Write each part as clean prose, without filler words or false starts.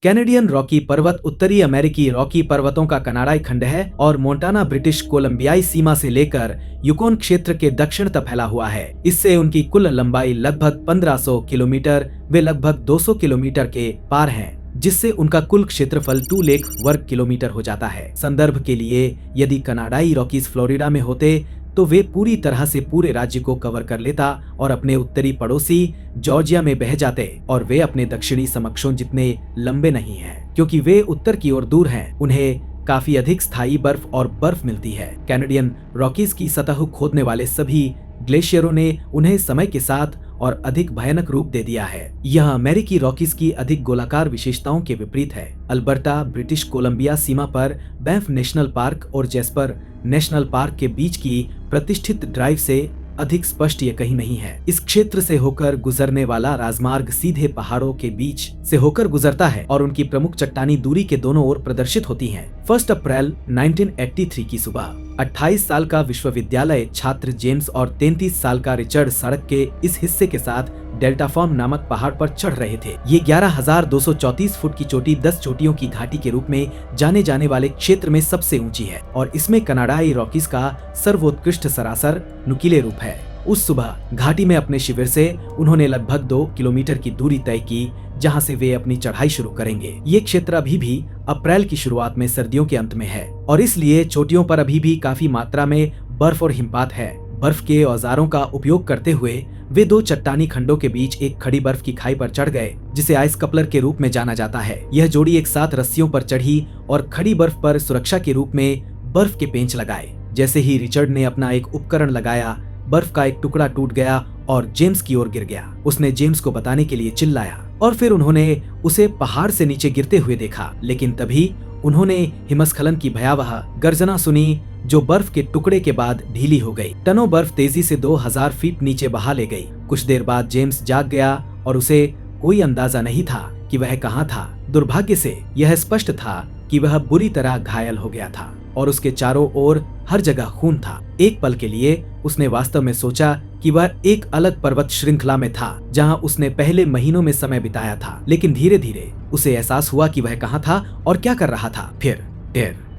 Canadian Rocky पर्वत उत्तरी अमेरिकी रॉकी पर्वतों का कनाडाई खंड है और मोंटाना ब्रिटिश कोलंबियाई सीमा से लेकर यूकोन क्षेत्र के दक्षिण तक फैला हुआ है। इससे उनकी कुल लंबाई लगभग 1500 किलोमीटर वे लगभग 200 किलोमीटर के पार हैं, जिससे उनका कुल क्षेत्रफल 2 लाख वर्ग किलोमीटर हो जाता है। संदर्भ के लिए, यदि कनाडाई रॉकीज फ्लोरिडा में होते तो वे पूरी तरह से पूरे राज्य को कवर कर लेता और अपने उत्तरी पड़ोसी जॉर्जिया में बह जाते, और वे अपने दक्षिणी समकक्षों जितने लंबे नहीं हैं, क्योंकि वे उत्तर की ओर दूर हैं। उन्हें काफी अधिक स्थायी बर्फ और बर्फ मिलती है। कैनेडियन रॉकीज की सतह खोदने वाले सभी ग्लेशियरों ने उन्हें समय के साथ और अधिक भयानक रूप दे दिया है। यह अमेरिकी रॉकीज की अधिक गोलाकार विशेषताओं के विपरीत है। अल्बर्टा ब्रिटिश कोलंबिया सीमा पर बैंफ नेशनल पार्क और जैस्पर नेशनल पार्क के बीच की प्रतिष्ठित ड्राइव से अधिक स्पष्ट ये कहीं नहीं है। इस क्षेत्र से होकर गुजरने वाला राजमार्ग सीधे पहाड़ों के बीच से होकर गुजरता है और उनकी प्रमुख चट्टानी दूरी के दोनों ओर प्रदर्शित होती हैं। 1 अप्रैल 1983 की सुबह 28 साल का विश्वविद्यालय छात्र जेम्स और 33 साल का रिचर्ड सड़क के इस हिस्से के साथ डेल्टा फॉर्म नामक पहाड़ पर चढ़ रहे थे। ये 11,234 फुट की चोटी 10 चोटियों की घाटी के रूप में जाने जाने वाले क्षेत्र में सबसे ऊंची है और इसमें कनाडाई रॉकीज का सर्वोत्कृष्ट सरासर नुकीले रूप है। उस सुबह घाटी में अपने शिविर से उन्होंने लगभग 2 किलोमीटर की दूरी तय की, जहां से वे अपनी चढ़ाई शुरू करेंगे। ये क्षेत्र अभी भी अप्रैल की शुरुआत में सर्दियों के अंत में है और इसलिए चोटियों पर अभी भी काफी मात्रा में बर्फ और हिमपात है। बर्फ के औजारों का उपयोग करते हुए वे 2 चट्टानी खंडों के बीच एक खड़ी बर्फ की खाई पर चढ़ गए, जिसे आइस कपलर के रूप में जाना जाता है। यह जोड़ी एक साथ रस्सियों पर चढ़ी और खड़ी बर्फ पर सुरक्षा के रूप में बर्फ के पेंच लगाए। जैसे ही रिचर्ड ने अपना एक उपकरण लगाया, बर्फ का एक टुकड़ा टूट गया और जेम्स की ओर गिर गया। उसने जेम्स को बताने के लिए चिल्लाया और फिर उन्होंने उसे पहाड़ से नीचे गिरते हुए देखा, लेकिन तभी उन्होंने हिमस्खलन की भयावह गर्जना सुनी, जो बर्फ के टुकड़े के बाद ढीली हो गई। टनों बर्फ तेजी से 2000 फीट नीचे बहा ले गई। कुछ देर बाद जेम्स जाग गया और उसे कोई अंदाजा नहीं था कि वह कहाँ था। दुर्भाग्य से यह स्पष्ट था कि वह बुरी तरह घायल हो गया था और उसके चारों ओर हर जगह खून था। एक पल के लिए उसने वास्तव में सोचा कि वह एक अलग पर्वत श्रृंखला में था, जहां उसने पहले महीनों में समय बिताया था। लेकिन धीरे धीरे उसे एहसास हुआ कि वह कहाँ था और क्या कर रहा था। फिर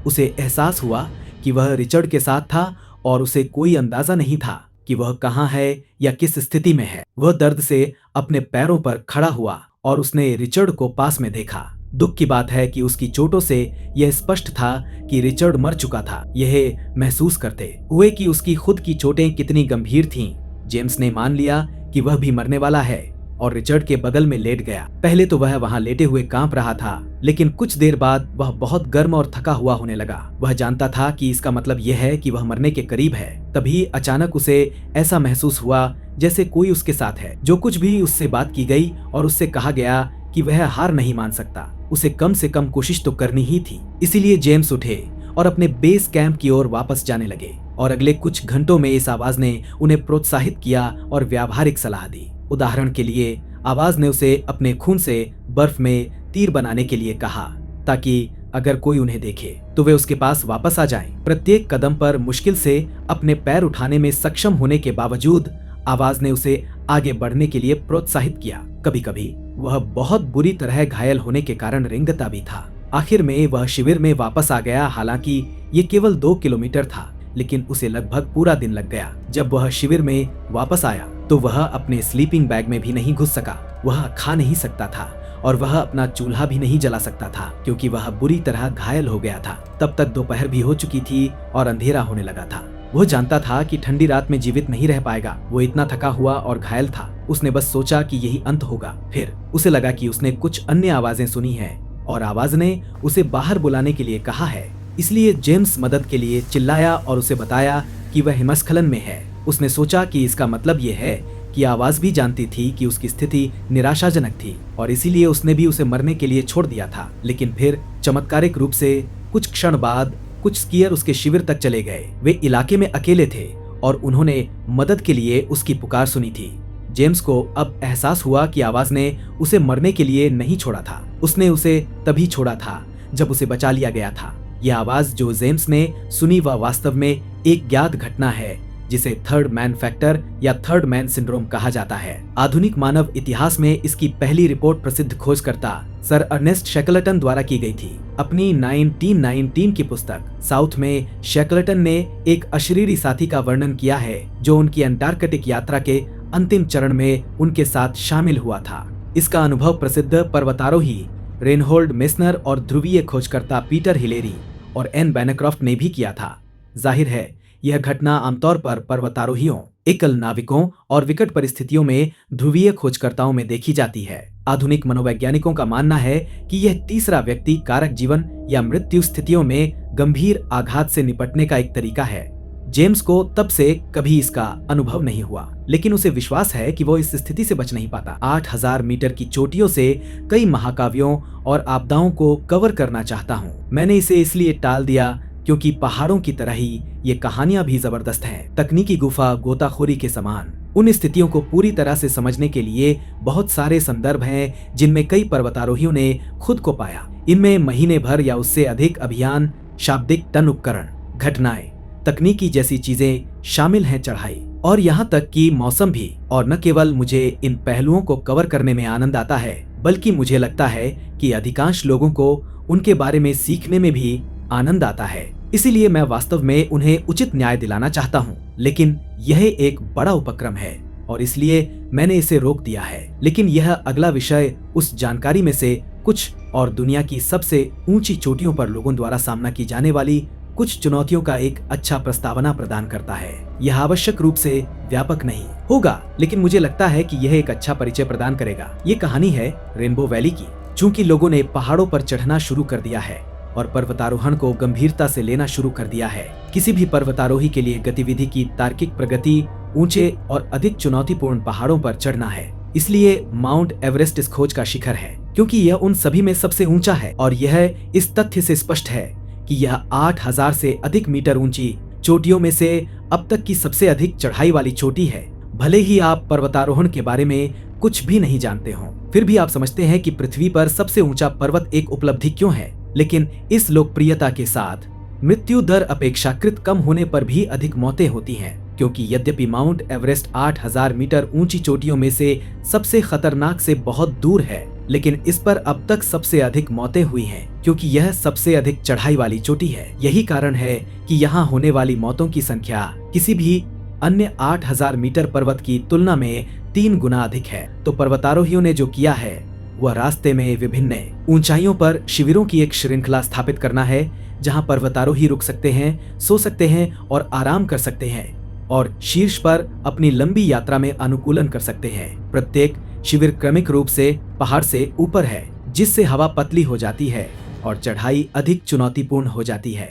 उसे एहसास हुआ कि वह रिचर्ड के साथ था और उसे कोई अंदाजा नहीं था कि वह कहाँ है या किस स्थिति में है। वह दर्द से अपने पैरों पर खड़ा हुआ और उसने रिचर्ड को पास में देखा। दुख की बात है कि उसकी चोटों से यह स्पष्ट था कि रिचर्ड मर चुका था। यह महसूस करते हुए कि उसकी खुद की चोटें कितनी गंभीर थीं, जेम्स ने मान लिया कि वह भी मरने वाला है और रिचर्ड के बगल में लेट गया। पहले तो वह वहां लेटे हुए कांप रहा था, लेकिन कुछ देर बाद वह बहुत गर्म और थका हुआ होने लगा। वह जानता था कि इसका मतलब यह है कि वह मरने के करीब है। तभी अचानक उसे ऐसा महसूस हुआ जैसे कोई उसके साथ है। जो कुछ भी उससे बात की गई और उससे कहा गया कि वह हार नहीं मान सकता, उसे कम से कम कोशिश तो करनी ही थी। इसीलिए जेम्स उठे और अपने बेस कैंप की ओर वापस जाने लगे और अगले कुछ घंटों में इस आवाज ने उन्हें प्रोत्साहित किया और व्यावहारिक सलाह दी। उदाहरण के लिए आवाज ने उसे अपने खून से बर्फ में तीर बनाने के लिए कहा, ताकि अगर कोई उन्हें देखे तो वे उसके पास वापस आ जाएं। प्रत्येक कदम पर मुश्किल से अपने पैर उठाने में सक्षम होने के बावजूद आवाज ने उसे आगे बढ़ने के लिए प्रोत्साहित किया। कभी कभी वह बहुत बुरी तरह घायल होने के कारण रेंगता भी था। आखिर में वह शिविर में वापस आ गया। हालांकि ये केवल 2 किलोमीटर था, लेकिन उसे लगभग पूरा दिन लग गया। जब वह शिविर में वापस आया तो वह अपने स्लीपिंग बैग में भी नहीं घुस सका। वह खा नहीं सकता था और वह अपना चूल्हा भी नहीं जला सकता था, क्योंकि वह बुरी तरह घायल हो गया था। तब तक दोपहर भी हो चुकी थी और अंधेरा होने लगा था। वह जानता था कि ठंडी रात में जीवित नहीं रह पाएगा। वो इतना थका हुआ और घायल था। उसने बस सोचा कि यही अंत होगा। फिर उसे लगा कि उसने कुछ अन्य आवाजें सुनी हैं और आवाज ने उसे बाहर बुलाने के लिए कहा है। इसलिए जेम्स मदद के लिए चिल्लाया और उसे बताया कि वह हिमस्खलन में है। उसने सोचा कि इसका मतलब यह है कि आवाज भी जानती थी कि उसकी स्थिति निराशाजनक थी और इसीलिए उसने भी उसे मरने के लिए छोड़ दिया था। लेकिन फिर चमत्कारिक रूप से कुछ क्षण बाद कुछ स्कीयर उसके शिविर तक चले गए। वे इलाके में अकेले थे और उन्होंने मदद के लिए उसकी पुकार सुनी थी। जेम्स को अब एहसास हुआ कि आवाज ने उसे मरने के लिए नहीं छोड़ा था। उसने उसे तभी छोड़ा था जब उसे बचा लिया गया था। यह आवाज जो जेम्स ने सुनी वह वास्तव में एक ज्ञात घटना है जिसे थर्ड मैन फैक्टर या थर्ड मैन सिंड्रोम कहा जाता है। आधुनिक मानव इतिहास में इसकी पहली रिपोर्ट प्रसिद्ध खोजकर्ता सर अर्नेस्ट शैकलटन द्वारा की गई थी। अपनी 1919 की पुस्तक साउथ में शैकलटन ने एक अशरीरी साथी का वर्णन किया है जो उनकी अंटार्कटिक यात्रा के अंतिम चरण में उनके साथ शामिल हुआ था। इसका अनुभव प्रसिद्ध पर्वतारोही रेनहोल्ड मेसनर और ध्रुवीय खोजकर्ता पीटर हिलेरी और एन बैनक्रॉफ्ट ने भी किया था। जाहिर है यह घटना आमतौर पर पर्वतारोहियों, एकल नाविकों और विकट परिस्थितियों में ध्रुवीय खोजकर्ताओं में देखी जाती है। आधुनिक मनोवैज्ञानिकों का मानना है कि यह तीसरा व्यक्ति कारक जीवन या मृत्यु स्थितियों में गंभीर आघात से निपटने का एक तरीका है। जेम्स को तब से कभी इसका अनुभव नहीं हुआ, लेकिन उसे विश्वास है कि वो इस स्थिति से बच नहीं पाता। 8000 मीटर की चोटियों से कई महाकाव्यों और आपदाओं को कवर करना चाहता हूँ। मैंने इसे इसलिए टाल दिया क्योंकि पहाड़ों की तरह ही ये कहानियां भी जबरदस्त हैं। तकनीकी गुफा गोताखोरी के समान उन स्थितियों को पूरी तरह से समझने के लिए बहुत सारे संदर्भ हैं जिनमें कई पर्वतारोहियों ने खुद को पाया। इनमें महीने भर या उससे अधिक अभियान, शाब्दिक टन उपकरण, घटनाएं, तकनीकी जैसी चीजें शामिल हैं, चढ़ाई और यहाँ तक कि मौसम भी। और न केवल मुझे इन पहलुओं को कवर करने में आनंद आता है, बल्कि मुझे लगता है कि अधिकांश लोगों को उनके बारे में सीखने में भी आनंद आता है। इसीलिए मैं वास्तव में उन्हें उचित न्याय दिलाना चाहता हूँ, लेकिन यह एक बड़ा उपक्रम है और इसलिए मैंने इसे रोक दिया है। लेकिन यह अगला विषय उस जानकारी में से कुछ और दुनिया की सबसे ऊंची चोटियों पर लोगों द्वारा सामना की जाने वाली कुछ चुनौतियों का एक अच्छा प्रस्तावना प्रदान करता है। यह आवश्यक रूप से व्यापक नहीं होगा, लेकिन मुझे लगता है कि यह एक अच्छा परिचय प्रदान करेगा। ये कहानी है रेनबो वैली की। चूंकि लोगों ने पहाड़ों पर चढ़ना शुरू कर दिया है और पर्वतारोहण को गंभीरता से लेना शुरू कर दिया है, किसी भी पर्वतारोही के लिए गतिविधि की तार्किक प्रगति ऊंचे और अधिक चुनौतीपूर्ण पहाड़ों पर चढ़ना है। इसलिए माउंट एवरेस्ट इस खोज का शिखर है, क्योंकि यह उन सभी में सबसे ऊंचा है और यह इस तथ्य से स्पष्ट है कि यह 8000 से अधिक मीटर ऊंची चोटियों में से अब तक की सबसे अधिक चढ़ाई वाली चोटी है। भले ही आप पर्वतारोहण के बारे में कुछ भी नहीं जानते हो, फिर भी आप समझते हैं कि पृथ्वी पर सबसे ऊंचा पर्वत एक उपलब्धि क्यों है। लेकिन इस लोकप्रियता के साथ मृत्यु दर अपेक्षाकृत कम होने पर भी अधिक मौतें होती हैं, क्योंकि यद्यपि माउंट एवरेस्ट 8000 मीटर ऊंची चोटियों में से सबसे खतरनाक से बहुत दूर है, लेकिन इस पर अब तक सबसे अधिक मौतें हुई हैं, क्योंकि यह सबसे अधिक चढ़ाई वाली चोटी है। यही कारण है कि यहाँ होने वाली मौतों की संख्या किसी भी अन्य 8000 मीटर पर्वत की तुलना में 3 गुना अधिक है। तो पर्वतारोहियों ने जो किया है वह रास्ते में विभिन्न ऊंचाइयों पर शिविरों की एक श्रृंखला स्थापित करना है, जहां पर्वतारोही रुक सकते हैं, सो सकते हैं और आराम कर सकते हैं और शीर्ष पर अपनी लंबी यात्रा में अनुकूलन कर सकते हैं। प्रत्येक शिविर क्रमिक रूप से पहाड़ से ऊपर है, जिससे हवा पतली हो जाती है और चढ़ाई अधिक चुनौतीपूर्ण हो जाती है।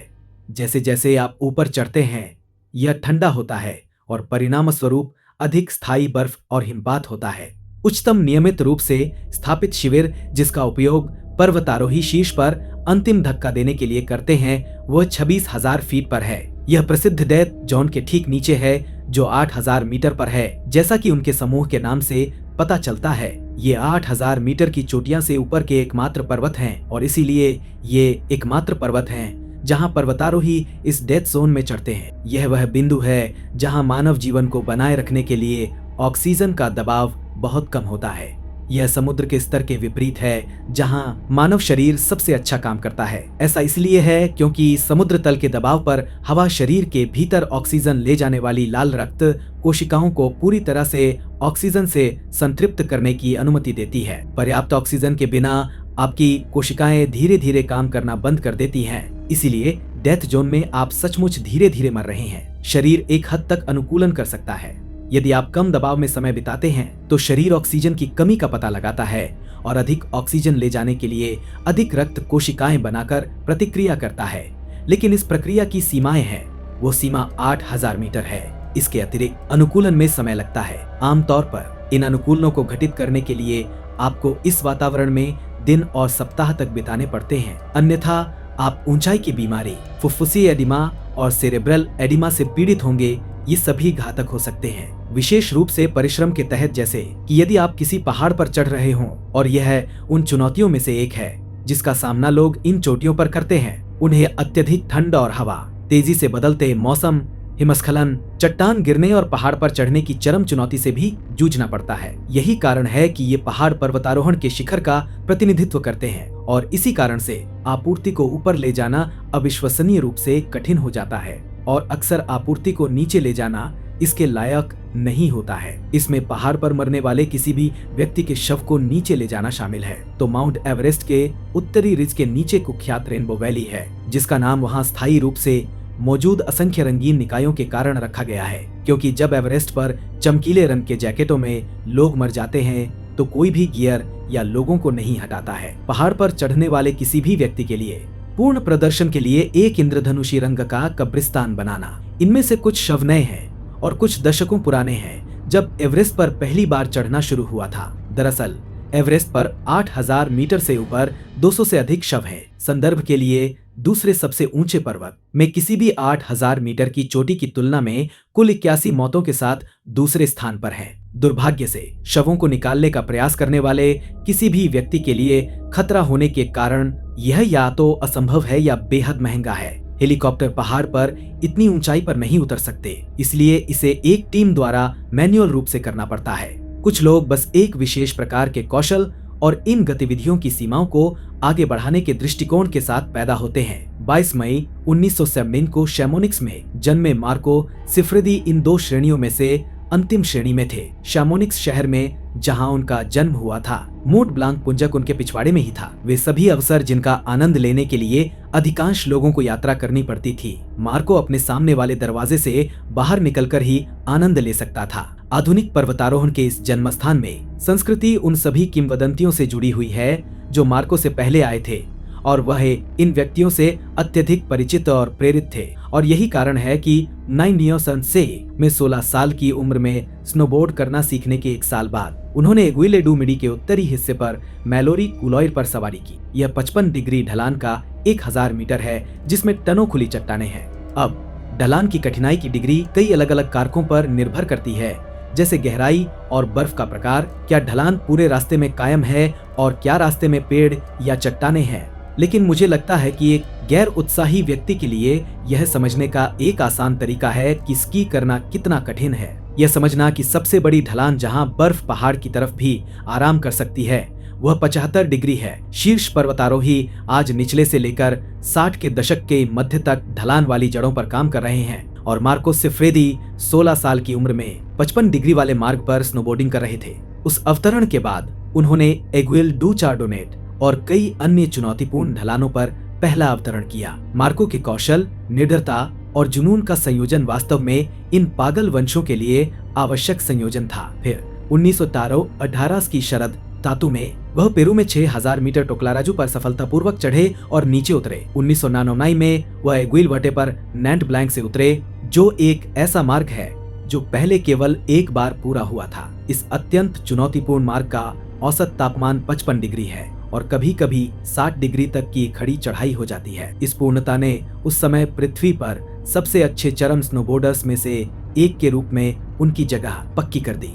जैसे जैसे आप ऊपर चढ़ते हैं यह ठंडा होता है और परिणाम स्वरूप अधिक स्थायी बर्फ और हिमपात होता है। उच्चतम नियमित रूप से स्थापित शिविर जिसका उपयोग पर्वतारोही शीर्ष पर अंतिम धक्का देने के लिए करते हैं वह 26,000 फीट पर है। यह प्रसिद्ध डेथ जोन के ठीक नीचे है जो 8,000 मीटर पर है। जैसा कि उनके समूह के नाम से पता चलता है, ये 8,000 मीटर की चोटियां से ऊपर के एकमात्र पर्वत हैं और इसीलिए ये एकमात्र पर्वत हैं जहां पर्वतारोही इस डेथ जोन में चढ़ते हैं। यह वह बिंदु है जहां मानव जीवन को बनाए रखने के लिए ऑक्सीजन का दबाव बहुत कम होता है। यह समुद्र के स्तर के विपरीत है जहां मानव शरीर सबसे अच्छा काम करता है। ऐसा इसलिए है क्योंकि समुद्र तल के दबाव पर हवा शरीर के भीतर ऑक्सीजन ले जाने वाली लाल रक्त कोशिकाओं को पूरी तरह से ऑक्सीजन से संतृप्त करने की अनुमति देती है। पर्याप्त ऑक्सीजन के बिना आपकी कोशिकाएं धीरे धीरे काम करना बंद कर देती हैं। इसीलिए डेथ जोन में आप सचमुच धीरे धीरे मर रहे हैं। शरीर एक हद तक अनुकूलन कर सकता है। यदि आप कम दबाव में समय बिताते हैं तो शरीर ऑक्सीजन की कमी का पता लगाता है और अधिक ऑक्सीजन ले जाने के लिए अधिक रक्त कोशिकाएं बनाकर प्रतिक्रिया करता है। लेकिन इस प्रक्रिया की सीमाएं हैं। वो सीमा 8,000 मीटर है। इसके अतिरिक्त अनुकूलन में समय लगता है। आमतौर पर इन अनुकूलनों को घटित करने के लिए आपको इस वातावरण में दिन और सप्ताह तक बिताने पड़ते हैं, अन्यथा आप ऊंचाई की बीमारी, फुफ्फुसी एडिमा और सेरेब्रल एडिमा से पीड़ित होंगे। ये सभी घातक हो सकते हैं, विशेष रूप से परिश्रम के तहत, जैसे कि यदि आप किसी पहाड़ पर चढ़ रहे हों और यह उन चुनौतियों में से एक है जिसका सामना लोग इन चोटियों पर करते हैं। उन्हें अत्यधिक ठंड और हवा, तेजी से बदलते मौसम, हिमस्खलन, चट्टान गिरने और पहाड़ पर चढ़ने की चरम चुनौती से भी जूझना पड़ता है। यही कारण है कि ये पहाड़ पर्वतारोहण के शिखर का प्रतिनिधित्व करते हैं और इसी कारण से आपूर्ति को ऊपर ले जाना अविश्वसनीय रूप से कठिन हो जाता है और अक्सर आपूर्ति को नीचे ले जाना इसके लायक नहीं होता है। इसमें पहाड़ पर मरने वाले किसी भी व्यक्ति के शव को नीचे ले जाना शामिल है। तो माउंट एवरेस्ट के उत्तरी रिज के नीचे कुख्यात रेनबो वैली है, जिसका नाम वहां स्थायी रूप से मौजूद असंख्य रंगीन निकायों के कारण रखा गया है, क्योंकि जब एवरेस्ट पर चमकीले रंग के जैकेटों में लोग मर जाते हैं तो कोई भी गियर या लोगों को नहीं हटाता है। पहाड़ पर चढ़ने वाले किसी भी व्यक्ति के लिए पूर्ण प्रदर्शन के लिए एक इंद्रधनुषी रंग का कब्रिस्तान बनाना। इनमें से कुछ शव नए हैं और कुछ दशकों पुराने हैं जब एवरेस्ट पर पहली बार चढ़ना शुरू हुआ था। दरअसल एवरेस्ट पर 8000 मीटर से ऊपर 200 से अधिक शव हैं। संदर्भ के लिए दूसरे सबसे ऊंचे पर्वत में किसी भी 8000 मीटर की चोटी की तुलना में कुल 81 मौतों के साथ दूसरे स्थान पर हैं। दुर्भाग्य से शवों को निकालने का प्रयास करने वाले किसी भी व्यक्ति के लिए खतरा होने के कारण यह या तो असंभव है या बेहद महंगा है। हेलीकॉप्टर पहाड़ पर इतनी ऊंचाई पर नहीं उतर सकते, इसलिए इसे एक टीम द्वारा मैन्युअल रूप से करना पड़ता है। कुछ लोग बस एक विशेष प्रकार के कौशल और इन गतिविधियों की सीमाओं को आगे बढ़ाने के दृष्टिकोण के साथ पैदा होते हैं। 22 मई 1970 को शैमोनिक्स में जन्मे मार्को सिफ्रेदी इन दो श्रेणियों में से अंतिम श्रेणी में थे। शैमोनिक्स शहर में जहां उनका जन्म हुआ था, मोंट ब्लांक पुंजक उनके पिछवाड़े में ही था। वे सभी अवसर जिनका आनंद लेने के लिए अधिकांश लोगों को यात्रा करनी पड़ती थी, मार्को अपने सामने वाले दरवाजे से बाहर निकलकर ही आनंद ले सकता था। आधुनिक पर्वतारोहण के इस जन्मस्थान में संस्कृति उन सभी किंवदंतियों से जुड़ी हुई है जो मार्को से पहले आए थे और वह इन व्यक्तियों से अत्यधिक परिचित और प्रेरित थे। और यही कारण है कि नाइनियोसनसे में 16 साल की उम्र में स्नोबोर्ड करना सीखने के 1 साल बाद उन्होंने एगुइले डू मिडी के उत्तरी हिस्से पर मैलोरी कुलॉयर पर सवारी की। यह 55 डिग्री ढलान का 1000 मीटर है, जिसमें टनों खुली चट्टानें हैं। अब ढलान की कठिनाई की डिग्री कई अलग अलग कारकों पर निर्भर करती है, जैसे गहराई और बर्फ का प्रकार, क्या ढलान पूरे रास्ते में कायम है और क्या रास्ते में पेड़ या चट्टानें हैं। लेकिन मुझे लगता है कि एक गैर उत्साही व्यक्ति के लिए यह समझने का एक आसान तरीका है कि स्की करना कितना कठिन है। यह समझना कि सबसे बड़ी ढलान जहां बर्फ पहाड़ की तरफ भी आराम कर सकती है वह 75 डिग्री है। शीर्ष पर्वतारोही आज निचले से लेकर 60 के दशक के मध्य तक ढलान वाली जड़ों पर काम कर रहे हैं और मार्को सिफ्रेदी 16 साल की उम्र में 55 डिग्री वाले मार्ग पर स्नोबोर्डिंग कर रहे थे। उस अवतरण के बाद उन्होंने एगुइल डू चार्डोनेट और कई अन्य चुनौतीपूर्ण ढलानों पर पहला अवतरण किया। मार्को के कौशल, निडरता और जुनून का संयोजन वास्तव में इन पागल वंशों के लिए आवश्यक संयोजन था। फिर 1918 की शरद तातु में वह पेरू में 6000 मीटर टोकलाराजू पर सफलतापूर्वक चढ़े और नीचे उतरे। 1999 में वह एगुइल वटे पर नैंट ब्लैंक से उतरे, जो एक ऐसा मार्ग है जो पहले केवल एक बार पूरा हुआ था। इस अत्यंत चुनौतीपूर्ण मार्ग का औसत तापमान 55 डिग्री है और कभी कभी 60 डिग्री तक की खड़ी चढ़ाई हो जाती है। इस पूर्णता ने उस समय पृथ्वी पर सबसे अच्छे चरम स्नोबोर्डर्स में से एक के रूप में उनकी जगह पक्की कर दी।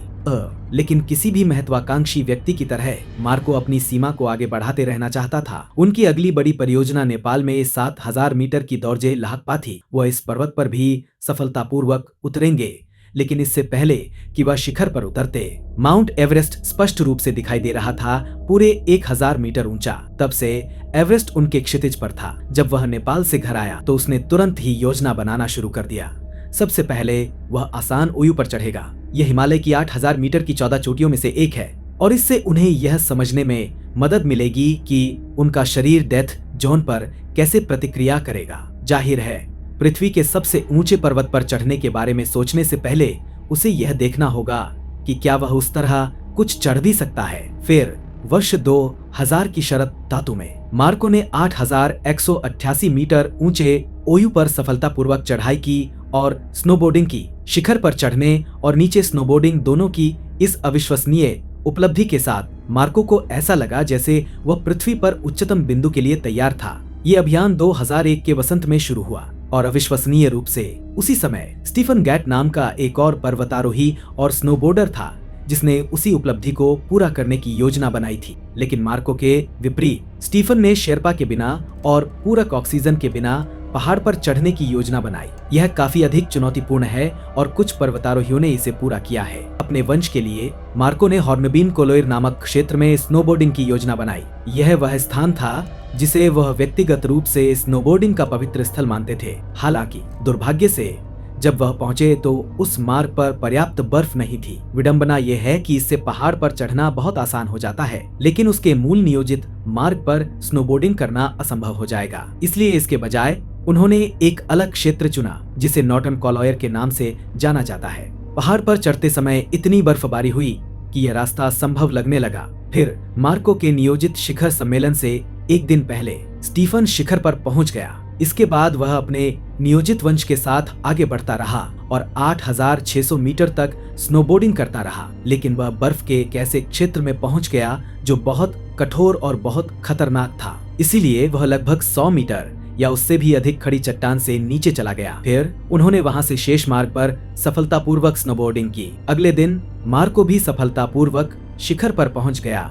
लेकिन किसी भी महत्वाकांक्षी व्यक्ति की तरह मार्को अपनी सीमा को आगे बढ़ाते रहना चाहता था। उनकी अगली बड़ी परियोजना नेपाल में 7000 मीटर की दौड़जे लाहकपा थी। वह इस पर्वत पर भी सफलतापूर्वक उतरेंगे, लेकिन इससे पहले कि वह शिखर पर उतरते, माउंट एवरेस्ट स्पष्ट रूप से दिखाई दे रहा था, पूरे 1000 मीटर ऊंचा। तब से एवरेस्ट उनके क्षितिज पर था। जब वह नेपाल से घर आया तो उसने तुरंत ही योजना बनाना शुरू कर दिया। सबसे पहले वह आसान ओयू पर चढ़ेगा। यह हिमालय की 8000 मीटर की 14 चोटियों में से एक है और इससे उन्हें यह समझने में मदद मिलेगी कि उनका शरीर डेथ जोन पर कैसे प्रतिक्रिया करेगा। जाहिर है, पृथ्वी के सबसे ऊंचे पर्वत पर चढ़ने के बारे में सोचने से पहले उसे यह देखना होगा कि क्या वह उस तरह कुछ चढ़ भी सकता है। फिर वर्ष 2000 की शरद धातु में मार्को ने 8188 मीटर ऊंचे ओयू पर सफलतापूर्वक चढ़ाई की और स्नोबोर्डिंग की। शिखर पर चढ़ने और नीचे स्नोबोर्डिंग दोनों की इस अविश्वसनीय उपलब्धि के साथ मार्को को ऐसा लगा जैसे वह पृथ्वी पर उच्चतम बिंदु के लिए तैयार था। ये अभियान 2001 के वसंत में शुरू हुआ और अविश्वसनीय रूप से उसी समय स्टीफन गैट नाम का एक और पर्वतारोही और स्नोबोर्डर था जिसने उसी उपलब्धि को पूरा करने की योजना बनाई थी। लेकिन मार्को के विपरीत स्टीफन ने शेरपा के बिना और पूरक ऑक्सीजन के बिना पहाड़ पर चढ़ने की योजना बनाई। यह काफी अधिक चुनौतीपूर्ण है और कुछ पर्वतारोहियों ने इसे पूरा किया है। अपने वंश के लिए मार्को ने हॉर्नबीन कोलोइर नामक क्षेत्र में स्नोबोर्डिंग की योजना बनाई। यह वह स्थान था जिसे वह व्यक्तिगत रूप से स्नोबोर्डिंग का पवित्र स्थल मानते थे। हालांकि दुर्भाग्य से जब वह पहुंचे तो उस मार्ग पर पर्याप्त बर्फ नहीं थी। विडंबना यह है कि इससे पहाड़ पर चढ़ना बहुत आसान हो जाता है, लेकिन उसके मूल नियोजित मार्ग पर स्नोबोर्डिंग करना असंभव हो जाएगा। इसलिए इसके बजाय उन्होंने एक अलग क्षेत्र चुना जिसे नॉर्टन कोलोइर के नाम से जाना जाता है। पहाड़ पर चढ़ते समय इतनी बर्फबारी हुई कि यह रास्ता असंभव लगने लगा। फिर मार्को के नियोजित शिखर सम्मेलन से एक दिन पहले स्टीफन शिखर पर पहुंच गया। इसके बाद वह अपने नियोजित वंश के साथ आगे बढ़ता रहा और 8600 मीटर तक स्नोबोर्डिंग करता रहा, लेकिन वह बर्फ के एक ऐसे क्षेत्र में पहुंच गया जो बहुत कठोर और बहुत खतरनाक था। इसीलिए वह लगभग 100 मीटर या उससे भी अधिक खड़ी चट्टान से नीचे चला गया। फिर उन्होंने वहां से शेष मार्ग पर सफलतापूर्वक स्नोबोर्डिंग की। अगले दिन मार्को भी सफलतापूर्वक शिखर पर पहुंच गया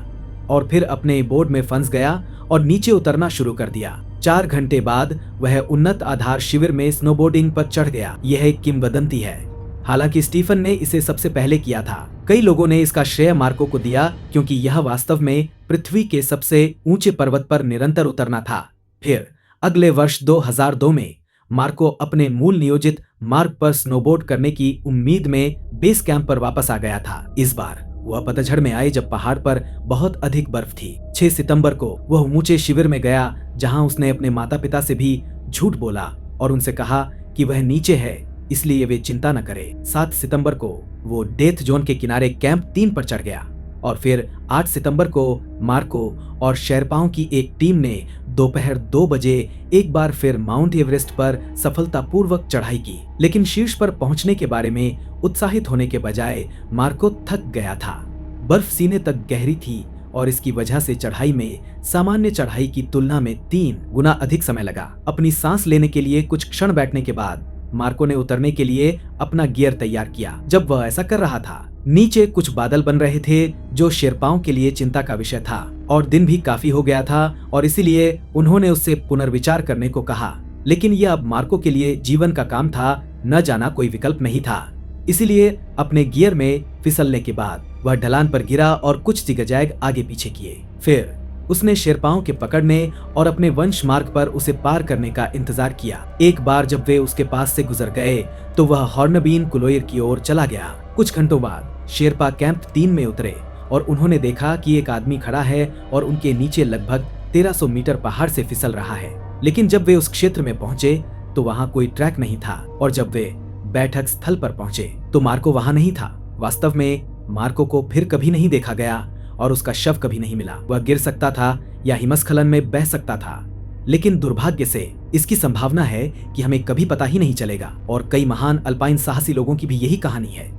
और फिर अपने बोर्ड में फंस गया और नीचे उतरना शुरू कर दिया। 4 घंटे बाद वह उन्नत आधार शिविर में स्नोबोर्डिंग पर चढ़ गया। यह एक किंवदंती है। हालांकि स्टीफन ने इसे सबसे पहले किया था। कई लोगों ने इसका श्रेय मार्को को दिया क्योंकि यह वास्तव में पृथ्वी के सबसे ऊंचे पर्वत पर निरंतर उतरना था। फिर अगले वर्ष 2002 में मार्को अपने मूल नियोजित मार्ग पर स्नोबोर्ड करने की उम्मीद में बेस कैंप पर वापस आ गया था। इस बार वह पतझड़ में आए जब पहाड़ पर बहुत अधिक बर्फ थी। 6 सितंबर को वह ऊंचे शिविर में गया जहां उसने अपने माता पिता से भी झूठ बोला और उनसे कहा कि वह नीचे है, इसलिए वे चिंता न करें। 7 सितंबर को वो डेथ जोन के किनारे कैंप 3 पर चढ़ गया और फिर 8 सितंबर को मार्को और शेरपाओं की एक टीम ने दोपहर 2 बजे एक बार फिर माउंट एवरेस्ट पर सफलतापूर्वक चढ़ाई की। लेकिन शीर्ष पर पहुंचने के बारे में उत्साहित होने के बजाय मार्को थक गया था। बर्फ सीने तक गहरी थी और इसकी वजह से चढ़ाई में सामान्य चढ़ाई की तुलना में 3 गुना अधिक समय लगा। अपनी सांस लेने के लिए कुछ क्षण बैठने के बाद मार्को ने उतरने के लिए अपना गियर तैयार किया। जब वह ऐसा कर रहा था, नीचे कुछ बादल बन रहे थे जो शेरपाओं के लिए चिंता का विषय था और दिन भी काफी हो गया था और इसीलिए उन्होंने उससे पुनर्विचार करने को कहा। लेकिन यह अब मार्को के लिए जीवन का काम था, न जाना कोई विकल्प नहीं था। इसीलिए अपने गियर में फिसलने के बाद वह ढलान पर गिरा और कुछ जिगजैग आगे पीछे किए। फिर उसने शेरपाओं के पकड़ने और अपने वंश मार्ग पर उसे पार करने का इंतजार किया। एक बार जब वे उसके पास से गुजर गए तो वह हॉर्नबीन कोलोइर की ओर चला गया। कुछ घंटों बाद शेरपा कैंप 3 में उतरे और उन्होंने देखा कि एक आदमी खड़ा है और उनके नीचे लगभग 1300 मीटर पहाड़ से फिसल रहा है। लेकिन जब वे उस क्षेत्र में पहुंचे तो वहां कोई ट्रैक नहीं था और जब वे बैठक स्थल पर पहुंचे तो मार्को वहां नहीं था। वास्तव में मार्को को फिर कभी नहीं देखा गया और उसका शव कभी नहीं मिला। वह गिर सकता था या हिमस्खलन में बह सकता था, लेकिन दुर्भाग्य से इसकी संभावना है कि हमें कभी पता ही नहीं चलेगा। और कई महान अल्पाइन साहसी लोगों की भी यही कहानी है।